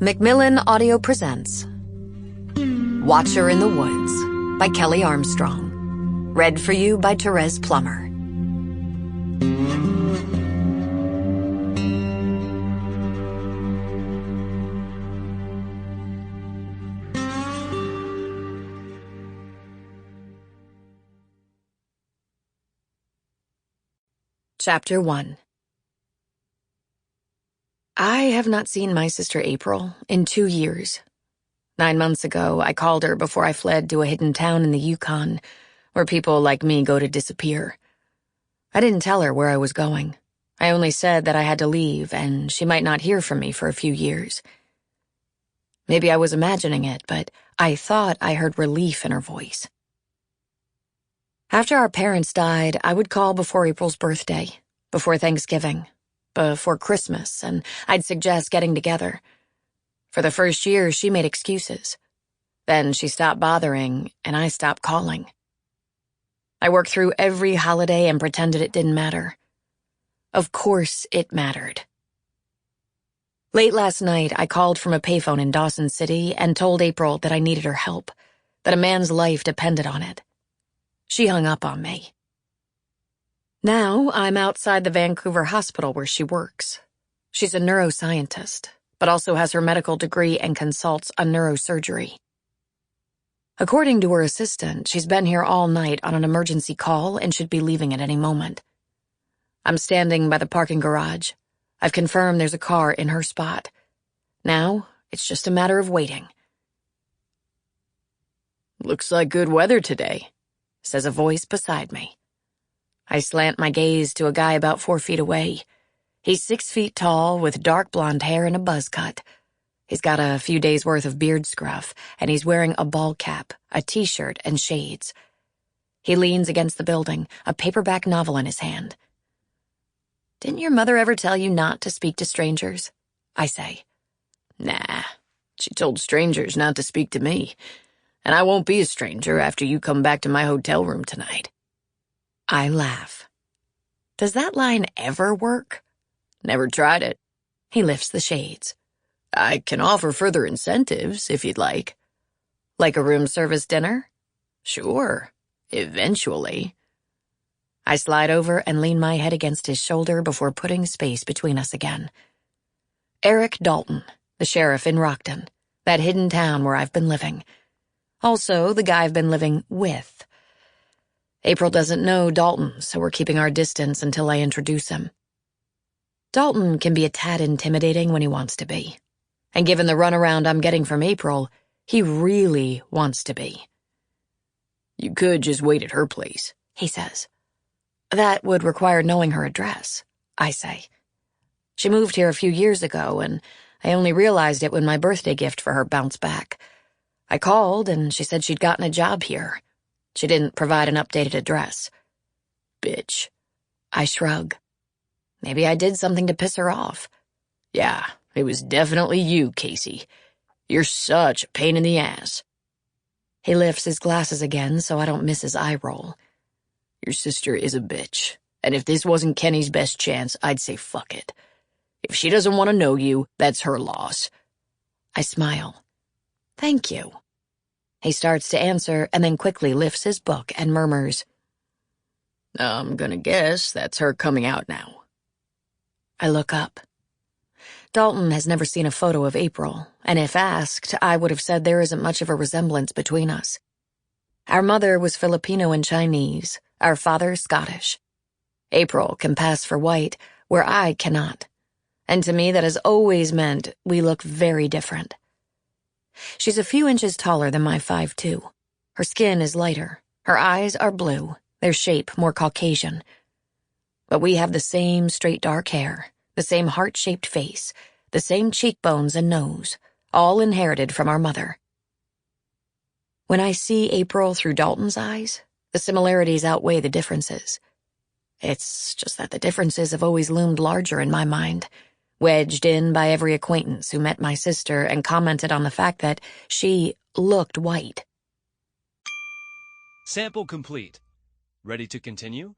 Macmillan Audio presents Watcher in the Woods by Kelley Armstrong. Read for you by Thérèse Plummer. Chapter 1. I have not seen my sister April in 2 years. 9 months ago, I called her before I fled to a hidden town in the Yukon, where people like me go to disappear. I didn't tell her where I was going. I only said that I had to leave, and she might not hear from me for a few years. Maybe I was imagining it, but I thought I heard relief in her voice. After our parents died, I would call before April's birthday, before Thanksgiving, before Christmas, and I'd suggest getting together. For the first year, she made excuses. Then she stopped bothering, and I stopped calling. I worked through every holiday and pretended it didn't matter. Of course it mattered. Late last night, I called from a payphone in Dawson City and told April that I needed her help, that a man's life depended on it. She hung up on me. Now, I'm outside the Vancouver hospital where she works. She's a neuroscientist, but also has her medical degree and consults on neurosurgery. According to her assistant, she's been here all night on an emergency call and should be leaving at any moment. I'm standing by the parking garage. I've confirmed there's a car in her spot. Now, it's just a matter of waiting. "Looks like good weather today," says a voice beside me. I slant my gaze to a guy about 4 feet away. He's 6 feet tall with dark blonde hair and a buzz cut. He's got a few days' worth of beard scruff, and he's wearing a ball cap, a t-shirt, and shades. He leans against the building, a paperback novel in his hand. "Didn't your mother ever tell you not to speak to strangers?" I say. "Nah, she told strangers not to speak to me, and I won't be a stranger after you come back to my hotel room tonight." I laugh. Does that line ever work? "Never tried it." He lifts the shades. "I can offer further incentives, if you'd like." "Like a room service dinner?" "Sure, eventually." I slide over and lean my head against his shoulder before putting space between us again. Eric Dalton, the sheriff in Rockton, that hidden town where I've been living. Also, the guy I've been living with. April doesn't know Dalton, so we're keeping our distance until I introduce him. Dalton can be a tad intimidating when he wants to be. And given the runaround I'm getting from April, he really wants to be. "You could just wait at her place," he says. "That would require knowing her address," I say. "She moved here a few years ago, and I only realized it when my birthday gift for her bounced back. I called, and she said she'd gotten a job here. She didn't provide an updated address." "Bitch." I shrug. Maybe I did something to piss her off. "Yeah, it was definitely you, Casey. You're such a pain in the ass." He lifts his glasses again so I don't miss his eye roll. "Your sister is a bitch, and if this wasn't Kenny's best chance, I'd say fuck it. If she doesn't want to know you, that's her loss." I smile. "Thank you." He starts to answer and then quickly lifts his book and murmurs, "I'm gonna guess that's her coming out now." I look up. Dalton has never seen a photo of April, and if asked, I would have said there isn't much of a resemblance between us. Our mother was Filipino and Chinese, our father Scottish. April can pass for white, where I cannot. And to me that has always meant we look very different. She's a few inches taller than my 5'2". Her skin is lighter. Her eyes are blue, their shape more Caucasian. But we have the same straight dark hair, the same heart-shaped face, the same cheekbones and nose, all inherited from our mother. When I see April through Dalton's eyes, the similarities outweigh the differences. It's just that the differences have always loomed larger in my mind, wedged in by every acquaintance who met my sister and commented on the fact that she looked white. Sample complete. Ready to continue?